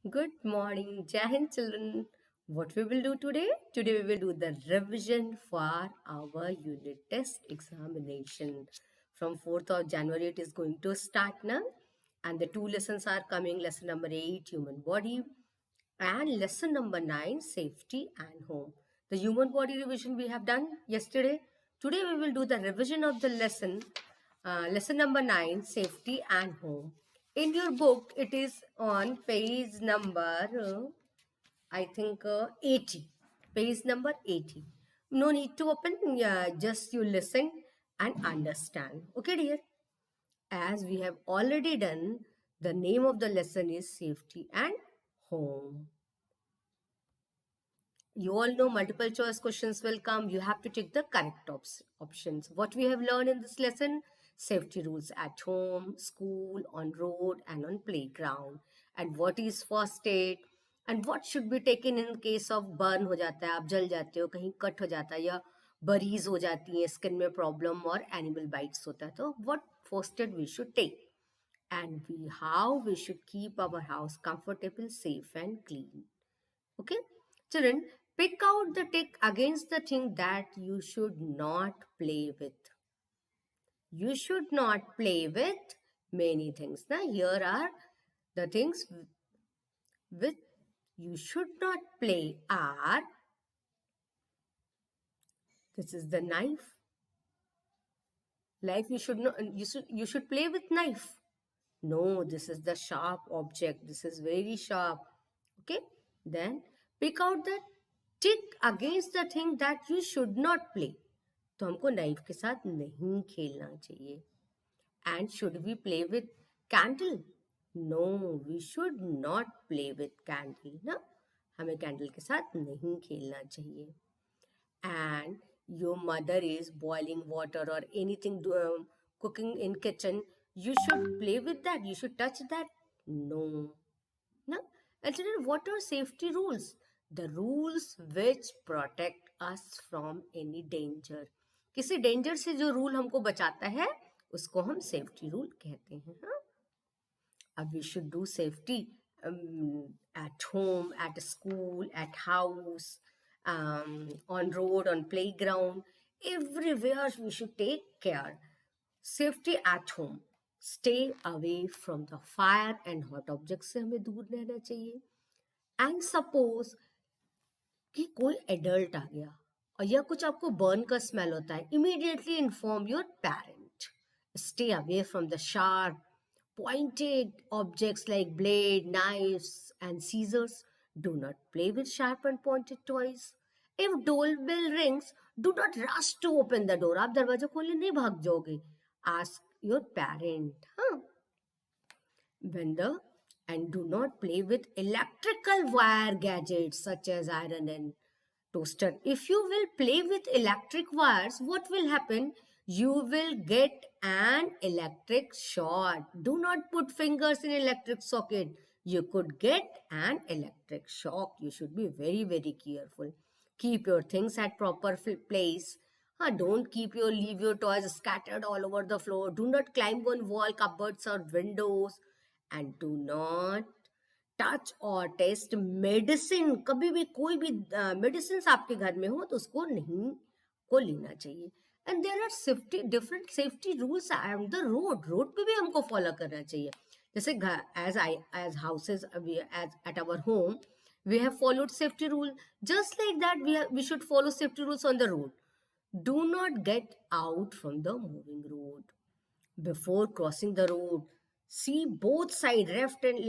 Good morning, Jai Hind children. What we will do today? Today we will do the revision for our unit test examination. From 4th of January it is going to start now. And the two lessons are coming. Lesson number 8, human body. And lesson number 9, safety and home. The human body revision we have done yesterday. Today we will do the revision of the lesson number 9, safety and home. In your book, it is on page number, I think, 80. Page number 80. No need to open, just you listen and understand. Okay, dear? As we have already done, the name of the lesson is safety and home. You all know multiple choice questions will come. You have to take the correct options. What we have learned in this lesson, safety rules at home, school, on road and on playground. And what is first aid and what should be taken in case of burn हो जाता है, आप जल जाते हो, कहीं cut हो जाता है या बरीज हो जाती है, स्किन में प्रॉब्लम और एनिमल बाइट्स होता है, तो what first aid we should take and how we should keep our house comfortable, safe and clean. Okay, children, pick out the tick against the thing that you should not play with. You should not play with many things. Now, here are the things with you should not play are this is the knife. Life you should not you should play with knife. No, this is the sharp object. This is very sharp. Okay, then pick out the tick against the thing that you should not play. तो हमको knife के साथ नहीं खेलना चाहिए. And should we play with candle? No, we should not play with candle ना. हमें candle के साथ नहीं खेलना चाहिए. And your mother is boiling water और anything cooking in kitchen, you should play with that, you should touch that. No. No. And children, what are safety rules? The rules which protect us from any danger. किसी danger से जो rule हमको बचाता है उसको हम safety rule कहते हैं. हाँ? अब we should do safety at home, at school, at house, on road, on playground, everywhere we should take care. Safety at home. Stay away from the fire and hot objects से हमें दूर रहना चाहिए. And suppose कि कोई adult आ गया और या कुछ आपको बर्न का स्मेल होता है, immediately inform your parent. Stay away from the sharp, pointed objects like blade, knives, and scissors. Do not play with sharp and pointed toys. If doorbell rings, do not rush to open the door. आप दरवाजा खोलने नहीं भाग जाओगे. Ask your parent. हाँ? When the and do not play with electrical wire gadgets such as iron and toaster. If you will play with electric wires, what will happen? You will get an electric shock. Do not put fingers in electric socket. You could get an electric shock. You should be very, very careful. Keep your things at proper place. Don't leave your toys scattered all over the floor. Do not climb on wall, cupboards or windows. And do not touch और test medicine. कभी भी कोई भी medicine आपके घर में हो तो उसको नहीं को लेना चाहिए. And there are safety different safety rules on the road पे भी हमको फॉलो करना चाहिए. जैसे as houses as at our home we have followed safety rule, just like that we should follow safety rules on the road. Do not get out from the moving road. Before crossing the road, see both sides,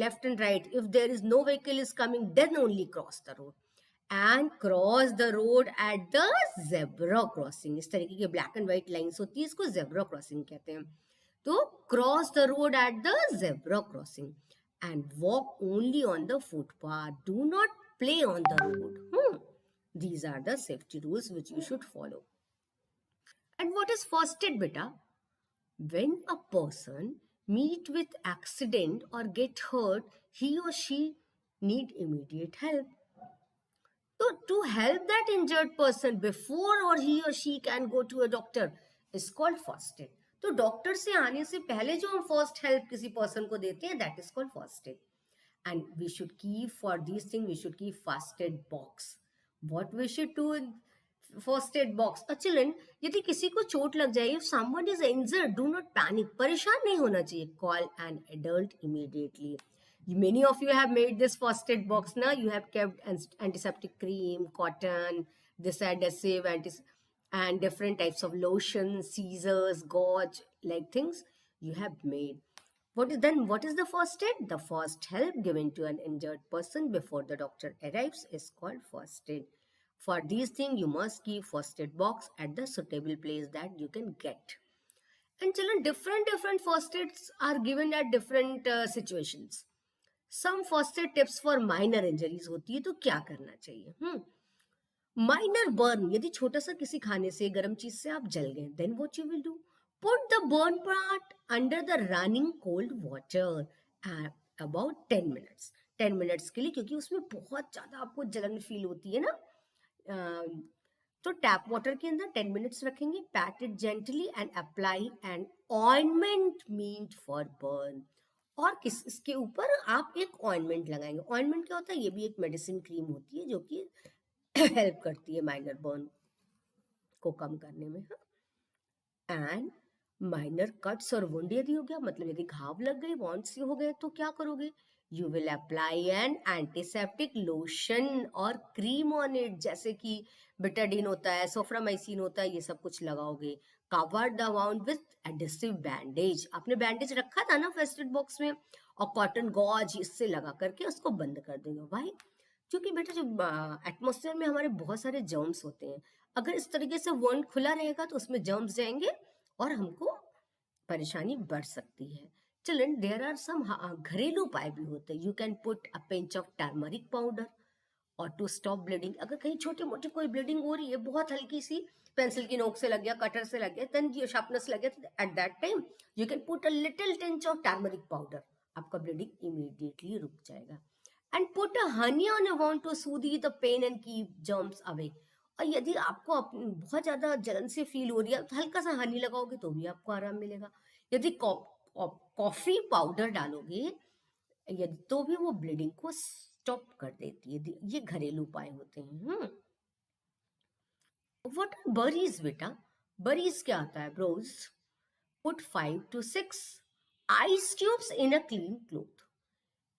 left and right. If there is no vehicle is coming, then only cross the road. And cross the road at the zebra crossing. इस तरीके की black and white lines होती है, इसको zebra crossing कहते हैं. तो cross the road at the zebra crossing and walk only on the footpath. Do not play on the road. These are the safety rules which you should follow. And what is first aid, beta? When a person meet with accident or get hurt, he or she need immediate help. So to help that injured person before or he or she can go to a doctor is called first aid. तो doctor से आने से पहले जो हम first help किसी person को देते हैं that is called first aid. And we should keep, for these things we should keep first aid box. What we should do in first aid box? Children, यदि किसी को चोट लग जाए, if someone is injured, do not panic. परेशान नहीं होना चाहिए. Call an adult immediately. Many of you have made this first aid box now. You have kept antiseptic cream, cotton, this adhesive, and different types of lotion, scissors, gauze, like things you have made. What is the first aid? The first help given to an injured person before the doctor arrives is called first aid. For these things, you must keep first aid box at the suitable place that you can get. And children, different first aids are given at different situations. Some first aid tips for minor injuries होती है, तो क्या करना चाहिए? Minor burn, यदि छोटा सा किसी खाने से गर्म चीज से आप जल गए, then what you will do? Put the burn part under the running cold water about 10 minutes. 10 minutes के लिए, क्योंकि उसमें बहुत ज़्यादा आपको जलन फील होती है ना, तो टैप वाटर के अंदर 10 मिनट्स रखेंगे. Pat it gently and apply an ointment meant for burn. और इसके ऊपर आप एक ऑइंटमेंट लगाएंगे. ऑइंटमेंट क्या होता है? ये भी एक मेडिसिन क्रीम होती है जो कि हेल्प करती है माइनर बर्न को कम करने में. एंड माइनर कट्स और वुंड यदि हो गया, मतलब यदि घाव लग गए, वॉन्ड्स हो गए, तो क्या करोगे? You will apply N antiseptic lotion और क्रीम ऑन इट, जैसे कि बिटाडीन होता है, सोफ्रामाइसिन होता है, ये सब कुछ लगाओगे. Cover the wound with adhesive bandage. आपने बैंडेज रखा था ना फर्स्ट एड बॉक्स में, और कॉटन गॉज इससे लगा करके उसको बंद कर देंगे. भाई, क्योंकि बेटा जो एटमोस्फेयर में हमारे बहुत सारे जर्म्स होते हैं, अगर इस तरीके से वॉन्ड खुला रहेगा तो उसमें जर्म्स जाएंगे और हमको परेशानी बढ़ सकती है. चिल्ड्रन, देयर आर सम घरेलू उपाय भी होते हैं. You can put a pinch of turmeric powder और टू स्टॉप ब्लीडिंग. अगर कहीं छोटे मोटे कोई ब्लीडिंग हो रही है, बहुत हल्की सी, पेंसिल की नोक से लग गया, कटर से लग गया, देन ये शार्पनेस लग गया, तो at that time you can put a little pinch of turmeric powder. आपका ब्लीडिंग इमीडिएटली रुक जाएगा. And put a honey on a wound to soothe the pain and keep germs away. और यदि आपको बहुत ज्यादा जलन से फील हो रही है, तो हल्का सा हनी लगाओगे तो भी आपको आराम मिलेगा. यदि कॉफी पाउडर डालोगे, यदि तो भी वो ब्लीडिंग को स्टॉप कर देती है. ये घरेलू उपाय होते हैं. व्हाट आर बरीज बेटा? बरीज क्या होता है? Bruise. Put 5 to 6 ice cubes in a clean cloth.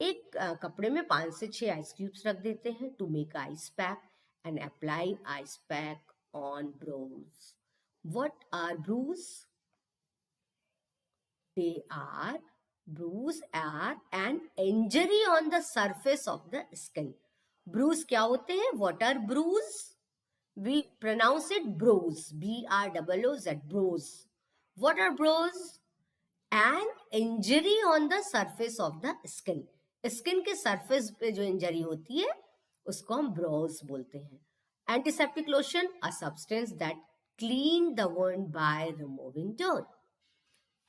एक कपड़े में 5 से 6 आइस क्यूब्स रख देते हैं to make ice pack and apply ice pack on bruise. What are bruise? Bruise are an injury on the surface of the skin. Bruise क्या होते हैं? What are bruise? We pronounce it bruise. B-R-O-O-Z, bruise. What are bruise? An injury on the surface of the skin. Skin के surface पे जो injury होती है उसको हम ब्रोज बोलते हैं. Antiseptic lotion, a substance that clean the wound by removing dirt.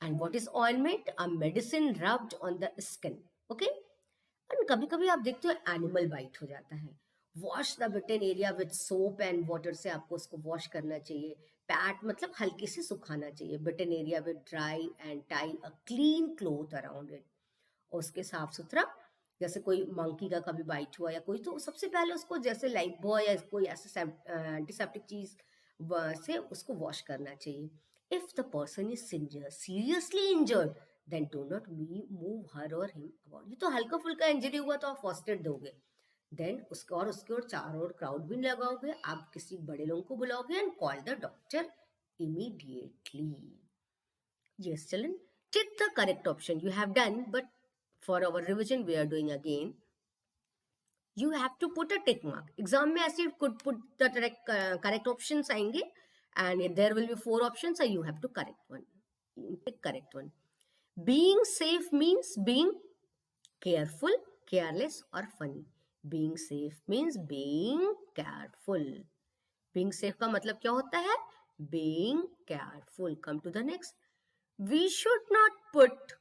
And what is ointment? A medicine rubbed on the skin. Okay. And कभी कभी आप देखते हो एनिमल बाइट हो जाता है. Wash the bitten area with soap and water. से आपको उसको वॉश करना चाहिए. पैट मतलब हल्के से सुखाना चाहिए. Bitten area with dry and tie a clean cloth around it. उसके साफ सुथरा, जैसे कोई मंकी का कभी बाइट हुआ या कोई, तो सबसे पहले उसको जैसे लाइफ बॉय या कोई ऐसे एंटीसेप्टिक चीज से उसको वॉश करना चाहिए. If the person is seriously injured, then do not move her or him about. ये तो हल्का फुल्का इंजरी हुआ तो आप फर्स्ट एड दोगे, देन उसके और चारों ओर क्राउड भी लगाओगे, आप किसी बड़े लोगों को बुलाओगे and call the doctor immediately. Yes, children, take the correct option. You have done, but for our revision we are doing again. You have to put a tick mark. Exam में ऐसे could put the correct options आएंगे, and there will be 4 options, so you have to pick correct one. Being safe means being careful, careless or funny. Being safe means being careful. Being safe का मतलब क्या होता है? Being careful. Come to the next. We should not put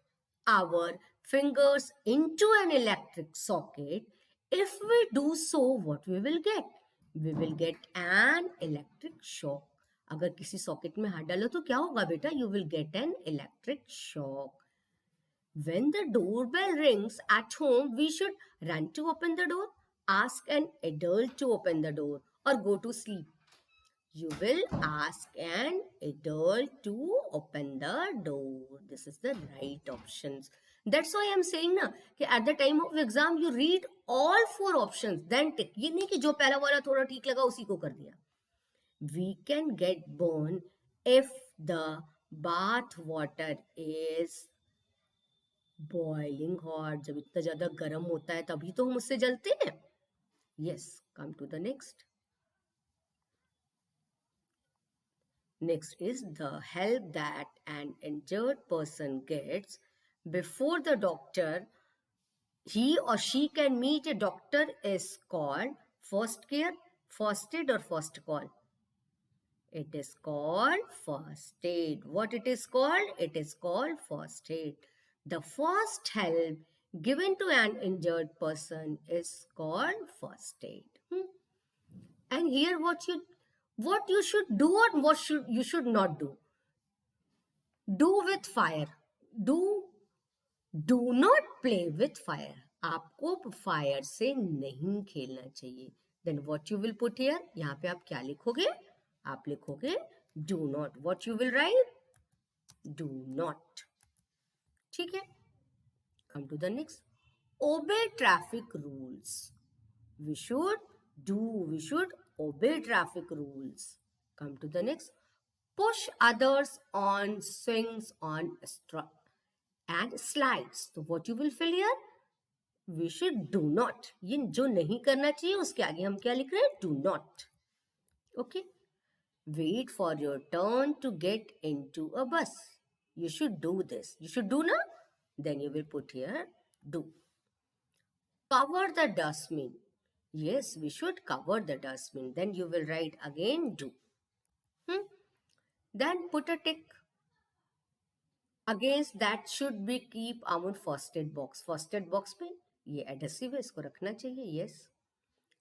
our fingers into an electric socket. If we do so, what we will get? We will get an electric shock. अगर किसी socket में हाथ डालो तो क्या होगा बेटा? You will get an electric shock. When the doorbell rings at home, we should run to open the door, ask an adult to open the door, or go to sleep. You will ask an adult to open the door. This is the right options. That's why I'm saying na कि at the time of exam you read all four options then tick. ये नहीं कि जो पहला वाला थोड़ा ठीक लगा उसी को कर दिया. We can get burned if the bath water is boiling hot. जब इतना ज्यादा गर्म होता है तभी तो हम उससे जलते हैं. Yes, come to the next. Next is the help that an injured person gets before the doctor, he or she can meet a doctor is called first care, first aid or first call. It is called first aid. What it is called? It is called first aid. The first help given to an injured person is called first aid. And here what you should do or what you should not do. Do with fire. Do not play with fire. आपको fire से नहीं खेलना चाहिए. Then what you will put here? यहाँ पे आप क्या लिखोगे? आप लिखोगे do not. What you will write? Do not. ठीक है? Come to the next. Obey traffic rules. We should obey traffic rules. Come to the next. Push others on swings on and slides. So what you will fill here? We should do not. ये जो नहीं करना चाहिए उसके आगे हम क्या लिख रहे हैं? Do not. Okay. Wait for your turn to get into a bus. You should do this. You should do na? Then you will put here do. Cover the dustbin. Yes, we should cover the dustbin. Then you will write again do. Then put a tick. Against that should be keep our first aid box. First aid box पे ये adhesive है, इसको रखना चाहिए. Yes.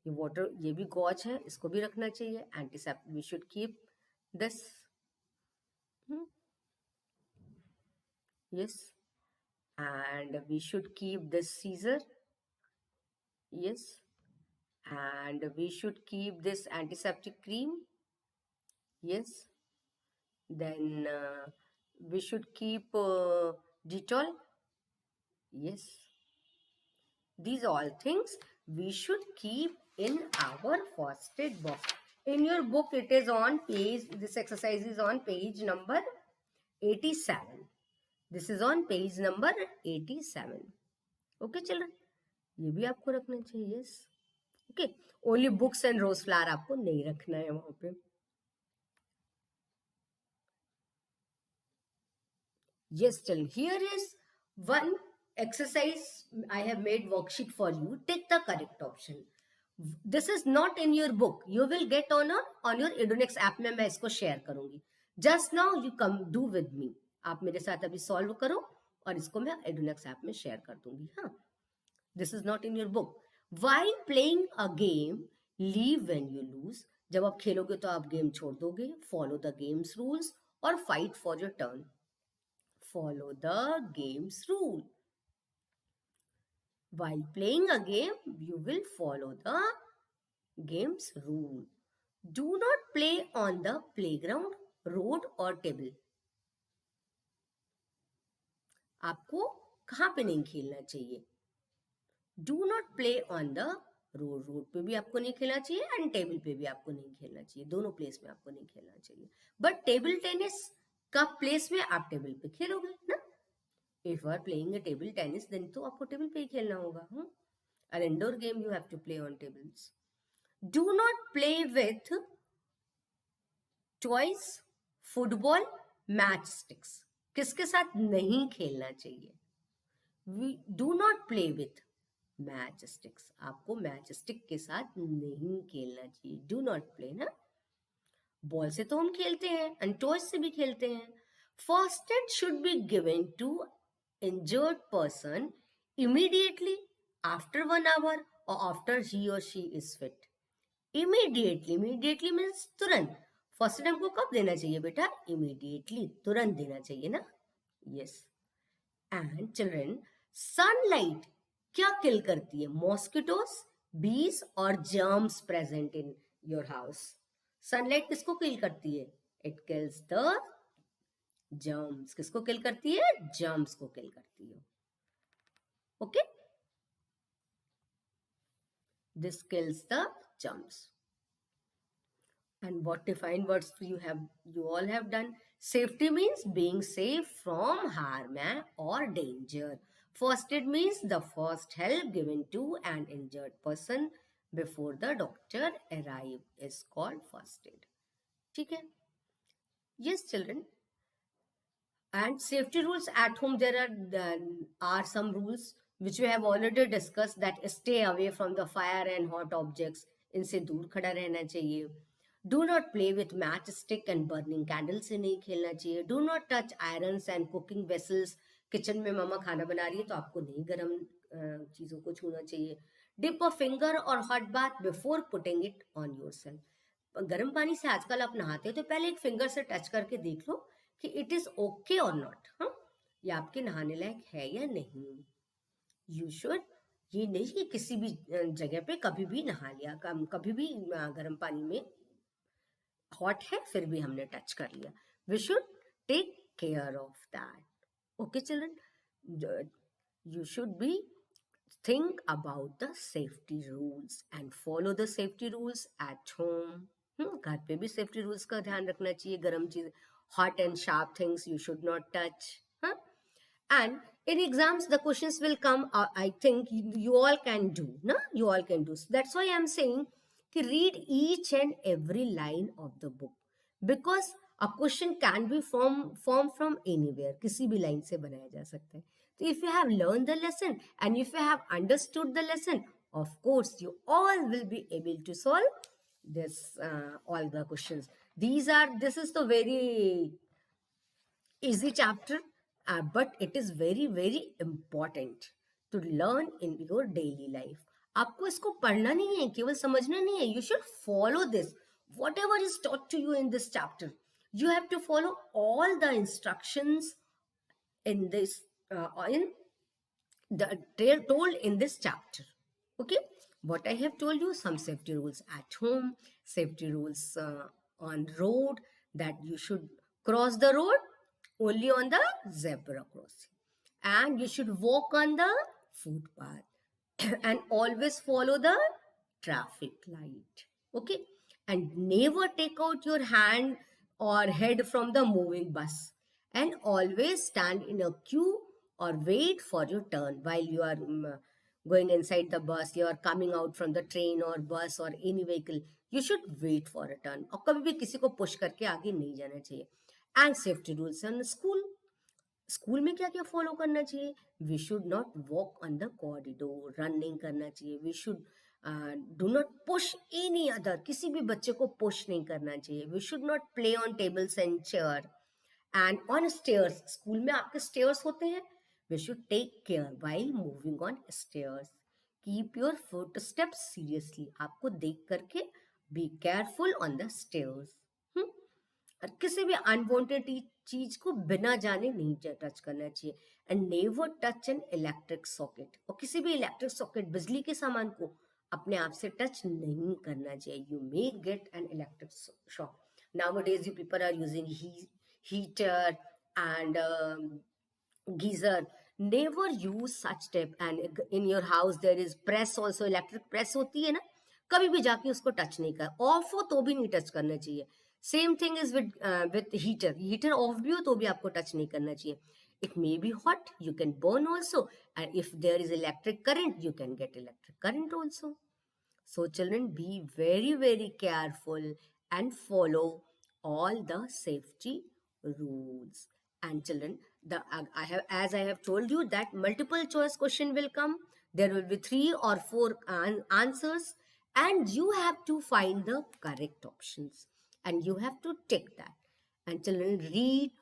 ये water, ये भी gauge है, इसको भी रखना चाहिए. Antiseptic we should keep this. Yes. And we should keep this scissor. Yes. And we should keep this antiseptic cream. Yes. Then we should keep Dettol. Yes. These all things we should keep in our first aid box. In your book, it is on page, this exercise is on page number 87. This is on page number 87. Okay, children? ये भी आपको रखना चाहिए. Yes. Okay. Only books and rose flower आपको नहीं रखना है वहाँ पे. Yes, children. Here is one exercise. I have made worksheet for you. Take the correct option. This is not in your book. You will get on your Edunex app में मैं इसको share करूँगी. Just now you come do with me. आप मेरे साथ अभी solve करो और इसको मैं Edunex app में share कर दूँगी. हाँ. This is not in your book. While playing a game, leave when you lose. जब आप खेलोगे तो आप गेम छोड़ दोगे. Follow the game's rules or fight for your turn. Follow the game's rule. While playing a game, you will follow the game's rule. Do not play on the playground, road or table. आपको कहाँ पे नहीं खेलना चाहिए? Do not play on the road. Road पे भी आपको नहीं खेलना चाहिए एंड टेबल पे भी आपको नहीं खेलना चाहिए. दोनों प्लेस में आपको नहीं खेलना चाहिए. बट टेबल टेनिस का प्लेस में आप टेबल पे खेलोगे ना. If you are playing a table tennis, then तो आपको टेबल पे ही खेलना होगा. An indoor game you have to play on tables. Do not play with toys, football, matchsticks. किसके साथ नहीं खेलना चाहिए? We do not play with matchsticks. आपको matchstick के साथ नहीं खेलना चाहिए. Do not play ना. बॉल से तो हम खेलते हैं and toys से भी खेलते हैं. First aid should be given to injured person immediately, after 1 hour or after he or she is fit. Immediately means तुरंत. फर्स्ट एड हमको कब देना चाहिए बेटा? Immediately, तुरंत देना चाहिए ना. Yes. एंड चिल्ड्रन, सनलाइट क्या किल करती है? मॉस्किटोस, बीज और germs present in your house. Sunlight किसको किल करती है? It kills the germs. किसको किल करती है? जर्म्स को किल करती है. Okay, this kills the germs. And what defined words you all have done? Safety means being safe from harm or danger. First aid means the first help given to an injured person before the doctor arrive is called first aid. ठीक है? Yes, children. And safety rules at home, there are some rules which we have already discussed, that stay away from the fire and hot objects. इनसे दूर खड़ा रहना चाहिए. Do not play with matchstick and burning candles से नहीं खेलना चाहिए. Do not touch irons and cooking vessels. Kitchen में मम्मा खाना बना रही है तो आपको नहीं गर्म चीज़ों को छूना चाहिए. Dip a finger or hot bath before putting it on yourself. गर्म पानी से आजकल आप नहाते हो तो पहले एक फिंगर से टच करके देख लो कि इट इज ओके और नॉट. हाँ, ये आपके नहाने लायक है या नहीं. यू शुड, ये नहीं कि किसी भी जगह पे कभी भी नहा लिया, कभी भी गर्म पानी में, हॉट है फिर भी हमने टच कर लिया. We should take care of that. Okay children, you should be think about the safety rules and follow the safety rules at home. घर पे भी सेफ्टी रूल्स का ध्यान रखना चाहिए. गर्म चीज, hot and sharp things you should not touch. And in exams the questions will come. I think you all can do, na? You all can do. So that's why I'm saying कि read each and every line of the book, because a question can be formed from anywhere. किसी भी line से बनाया जा सकता है. So if you have learned the lesson and if you have understood the lesson, of course you all will be able to solve this all the questions. This is the very easy chapter, but it is very very important to learn in your daily life. आपको इसको पढ़ना नहीं है, केवल समझना नहीं है. You should follow this. Whatever is taught to you in this chapter, you have to follow all the instructions in this told in this chapter. Okay, what I have told you, some safety rules at home, safety rules on road, that you should cross the road only on the zebra crossing, and you should walk on the footpath and always follow the traffic light. Okay, and never take out your hand or head from the moving bus, and always stand in a queue or wait for your turn while you are going inside the bus, you are coming out from the train or bus or any vehicle. You should wait for a turn. और कभी भी किसी को push करके आगे नहीं जाना चाहिए. And safety rules in school. School में क्या क्या फॉलो करना चाहिए? We should not walk on the corridor. Run नहीं करना चाहिए. We should do not push any other. किसी भी बच्चे को पुश नहीं करना चाहिए. We should not play on tables and chair and on stairs. School में आपके स्टेयर्स होते हैं. We should take care while moving on stairs. Keep your footsteps seriously. आपको देख करके be careful on the stairs. और किसी भी अनवांटेड चीज को बिना जाने नहीं टच करना चाहिए. And never touch an electric socket. और किसी भी इलेक्ट्रिक सॉकेट, बिजली के सामान को अपने आप से टच नहीं करना चाहिए. You may get an electric shock. Nowadays you people are using heater and geyser. Never use such type. And in your house there is press also. Electric press होती है ना, कभी भी जाके उसको टच नहीं कर. ऑफ हो तो भी नहीं टच करना चाहिए. Same thing is with heater. Heater off भी हो तो भी आपको टच नहीं करना चाहिए. It may be hot, you can burn also. And if there is electric current, you can get electric current also. So children, be very very careful and follow all the safety rules. And children, as I have told you that multiple choice question will come. There will be 3 or 4 answers, and you have to find the correct options and you have to tick that. And children, read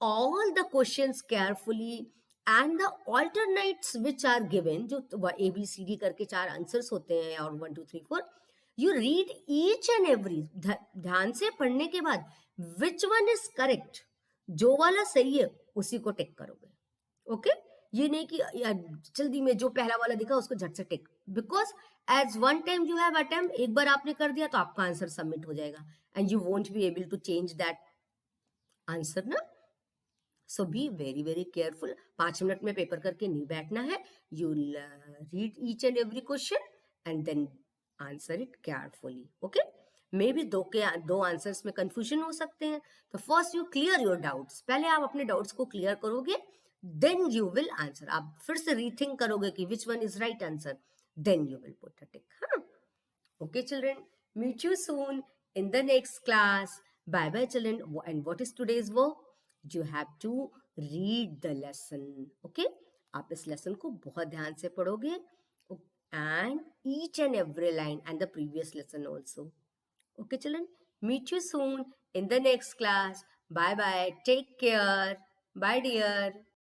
all the questions carefully and the alternates which are given. जो ABCD करके 4 answers होते हैं और 1 2 3 4. You read each and every. ध्यान से पढ़ने के बाद which one is correct, जो वाला सही है उसी को टिक करोगे. ओके, ये नहीं कि यार जल्दी में जो पहला वाला दिखा उसको झट से tick, because as one time you have attempt, एक बार आपने कर दिया तो आपका आंसर सबमिट हो जाएगा and you won't be able to change that answer ना. So be very very careful. 5 minute में पेपर करके नहीं बैठना है. You read each and every question and then answer it carefully. Okay, maybe दो answers में confusion हो सकते हैं, तो first you clear your doubts. पहले आप अपने डाउट्स को क्लियर करोगे, देन यू विल आंसर. आप फिर से रीथिंक करोगे कि which one is right answer, then you will put a tick. Huh? Okay, children. Meet you soon in the next class. Bye bye, children. And what is today's work? You have to read the lesson. Okay? आप इस lesson को बहुत ध्यान से पढ़ोगे, and each and every line and the previous lesson also. Okay, children. Meet you soon in the next class. Bye bye. Take care. Bye, dear.